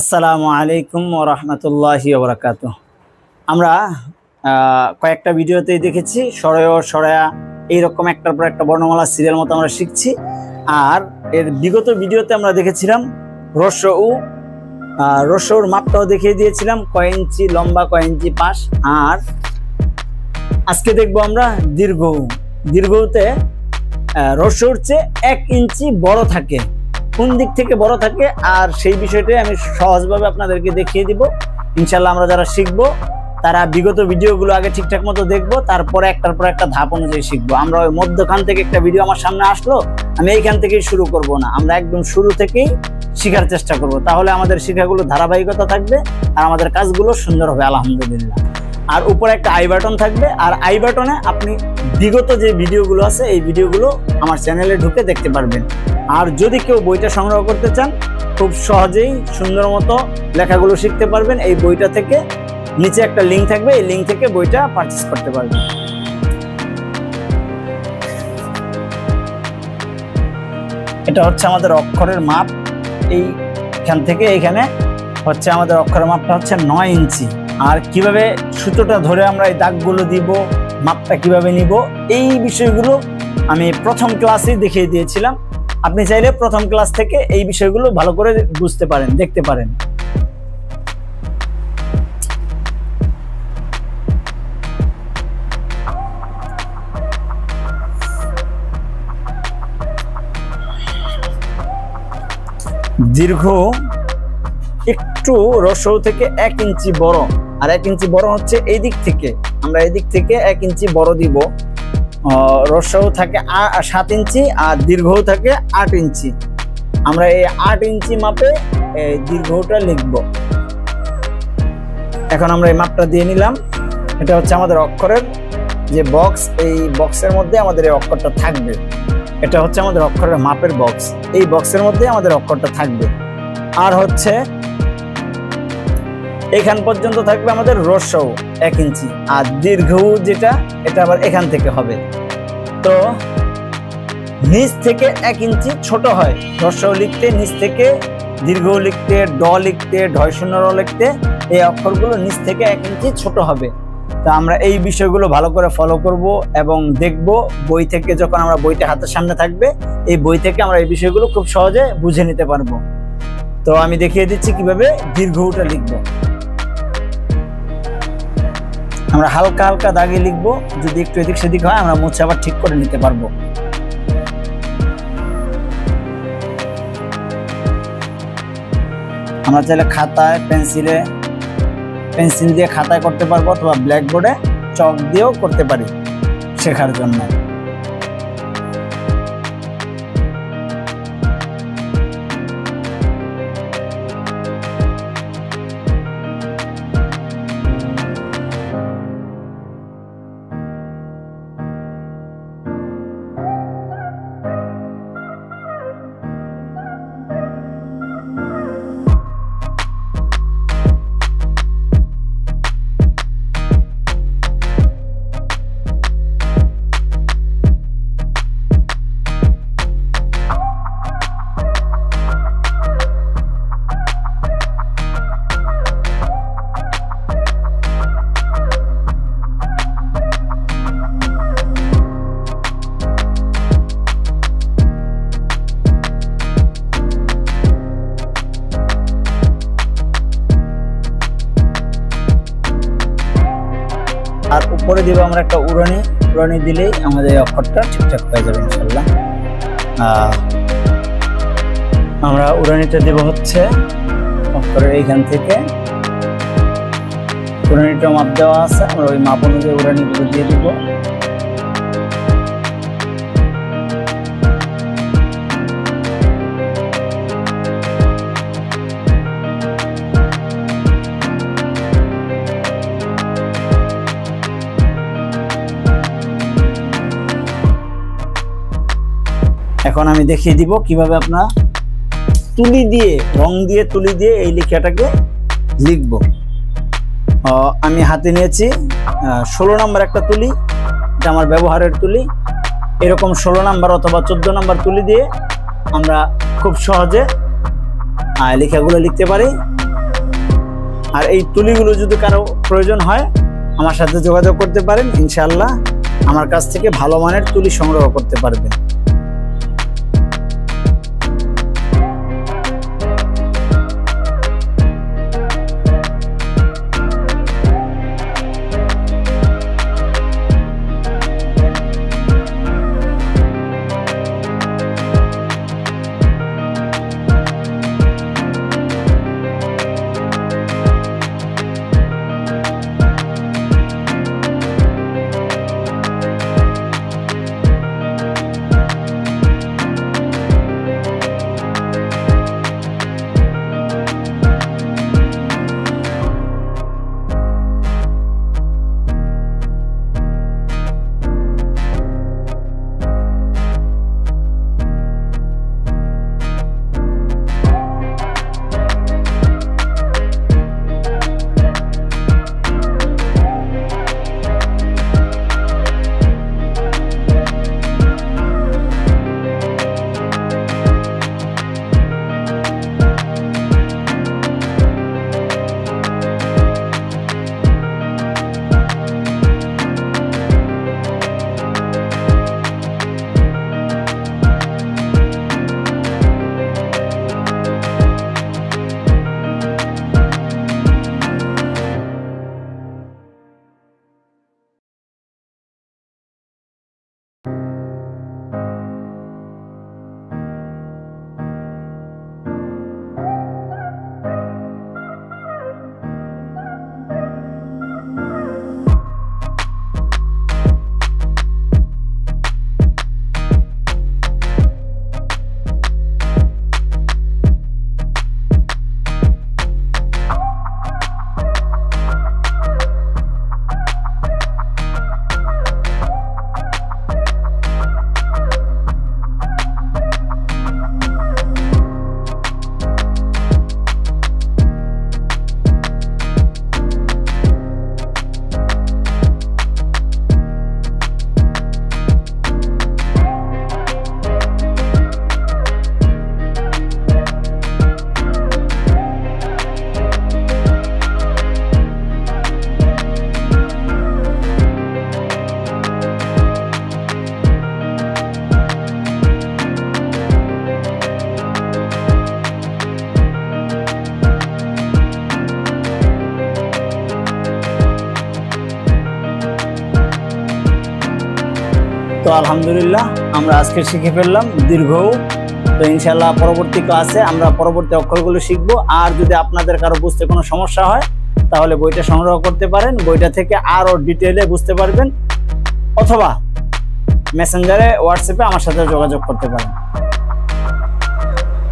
আসসালামু আলাইকুম ওয়া রাহমাতুল্লাহি ওয়া বারাকাতুহু। আমরা কয়েকটা ভিডিওতেই দেখেছি সরয় সরয়া এইরকম একটার পর একটা বর্ণমালা সিরিয়াল মতো আমরা শিখছি। আর এর বিগত ভিডিওতে আমরা দেখেছিলাম রস্যউ, রস্যউর মাপটাও দেখিয়ে দিয়েছিলাম, কয় ইঞ্চি লম্বা, কয় ইঞ্চি পাশ। আর আজকে দেখবো আমরা দীর্ঘউ। দীর্ঘউতে রস্যউর চেয়ে 1 ইঞ্চি বড় থাকে, কোন দিক থেকে বড় থাকে আর সেই বিষয়টাই আমি সহজভাবে আপনাদেরকে দেখিয়ে দিব। ইনশাল্লাহ আমরা যারা শিখবো তারা বিগত ভিডিওগুলো আগে ঠিকঠাক মতো দেখবো, তারপরে একটার পর একটা ধাপ অনুযায়ী শিখবো। আমরা ওই মধ্যখান থেকে একটা ভিডিও আমার সামনে আসলো, আমি এইখান থেকেই শুরু করব না, আমরা একদম শুরু থেকেই শেখার চেষ্টা করব। তাহলে আমাদের শেখাগুলো ধারাবাহিকতা থাকবে আর আমাদের কাজগুলো সুন্দর হবে আলহামদুলিল্লাহ। আর উপরে একটা আই বাটন থাকবে, আর আই বাটনে আপনি বিগত যে ভিডিওগুলো আছে এই ভিডিওগুলো আমার চ্যানেলে ঢুকে দেখতে পারবেন। আর যদি কেউ বইটা সংগ্রহ করতে চান, খুব সহজেই সুন্দর মতো লেখাগুলো শিখতে পারবেন। এই বইটা থেকে নিচে একটা লিঙ্ক থাকবে, এই লিঙ্ক থেকে বইটা পারচেজ করতে পারবেন। এটা হচ্ছে আমাদের অক্ষরের মাপ। এইখান থেকে এইখানে হচ্ছে আমাদের অক্ষরের মাপটা হচ্ছে 9 ইঞ্চি। আর কিভাবে সুতোটা ধরে আমরা এই দাগগুলো দিব, মাপটা কিভাবে নিব, এই বিষয়গুলো আমি প্রথম ক্লাসেই দেখিয়ে দিয়েছিলাম। আপনি চাইলে প্রথম ক্লাস থেকে এই বিষয়গুলো ভালো করে বুঝতে পারেন, দেখতে পারেন। দীর্ঘ একটু রস্যউ থেকে 1 ইঞ্চি বড়, আর 1 ইঞ্চি বড় হচ্ছে এই দিক থেকে, আমরা এই দিক থেকে 1 ইঞ্চি বড় দিব। রস্যউ থাকে 7 ইঞ্চি আর দীর্ঘও থাকে 8 ইঞ্চি। আমরা এই 8 ইঞ্চি মাপে এই দীর্ঘটা লিখব। এখন আমরা এই মাপটা দিয়ে নিলাম। এটা হচ্ছে আমাদের অক্ষরের যে বক্স, এই বক্সের মধ্যে আমাদের এই অক্ষরটা থাকবে। এটা হচ্ছে আমাদের অক্ষরের মাপের বক্স, এই বক্সের মধ্যে আমাদের অক্ষরটা থাকবে। আর হচ্ছে এখান পর্যন্ত থাকবে আমাদের রস্যউ 1 ইঞ্চি, আর দীর্ঘউ যেটা এটা আবার এখান থেকে হবে। তো নিচ থেকে 1 ইঞ্চি ছোট হয় রস্যউ লিখতে, নিচ থেকে দীর্ঘউ লিখতে, ড লিখতে, ঢয় শূন্য র লিখতে এই অক্ষরগুলো নিচ থেকে 1 ইঞ্চি ছোট হবে। তো আমরা এই বিষয়গুলো ভালো করে ফলো করব এবং দেখব বই থেকে। যখন আমরা বইটা হাতের সামনে থাকবে, এই বই থেকে আমরা এই বিষয়গুলো খুব সহজে বুঝে নিতে পারবো। তো আমি দেখিয়ে দিচ্ছি কিভাবে দীর্ঘউটা লিখবো। আমরা হালকা হালকা দাগে লিখবো, যদি একটু এদিক সেদিক হয় আমরা মুছে আবার ঠিক করে নিতে পারবো। আমরা চাইলে খাতায় পেন্সিল দিয়ে খাতায় করতে পারবো, অথবা ব্ল্যাকবোর্ডে চক দিয়েও করতে পারি শেখার জন্য। আর উপরে দিব আমরা একটা উড়ানি দিলেই আমাদের অক্ষরটা ঠিকঠাক হয়ে যাবে ইনশাল্লাহ। আমরা উড়ানিটা দেব হচ্ছে অক্ষরের এইখান থেকে, উড়ানিটা মাপ দেওয়া আছে, আমরা ওই মাপ অনুযায়ী উড়ানিগুলো দিয়ে দিব। এখন আমি দেখিয়ে দিব কিভাবে আপনার তুলি দিয়ে, রং দিয়ে, তুলি দিয়ে এই লেখাটাকে লিখব। আমি হাতে নিয়েছি 16 নম্বর একটা তুলি, এটা আমার ব্যবহারের তুলি। এরকম 16 নম্বর অথবা 14 নম্বর তুলি দিয়ে আমরা খুব সহজে লেখাগুলো লিখতে পারি। আর এই তুলিগুলো যদি কারো প্রয়োজন হয় আমার সাথে যোগাযোগ করতে পারেন, ইনশাআল্লাহ আমার কাছ থেকে ভালো মানের তুলি সংগ্রহ করতে পারবেন। তো আলহামদুলিল্লাহ আমরা আজকে শিখে ফেললাম দীর্ঘ। তো ইনশাআল্লাহ পরবর্তী ক্লাসে আমরা পরবর্তী অক্ষরগুলো শিখব। আর যদি আপনাদের কারো বুঝতে কোনো সমস্যা হয় তাহলে বইটা সংগ্রহ করতে পারেন, বইটা থেকে আরো ডিটেইলে বুঝতে পারবেন, অথবা মেসেঞ্জারে হোয়াটসঅ্যাপে আমার সাথে যোগাযোগ করতে পারেন।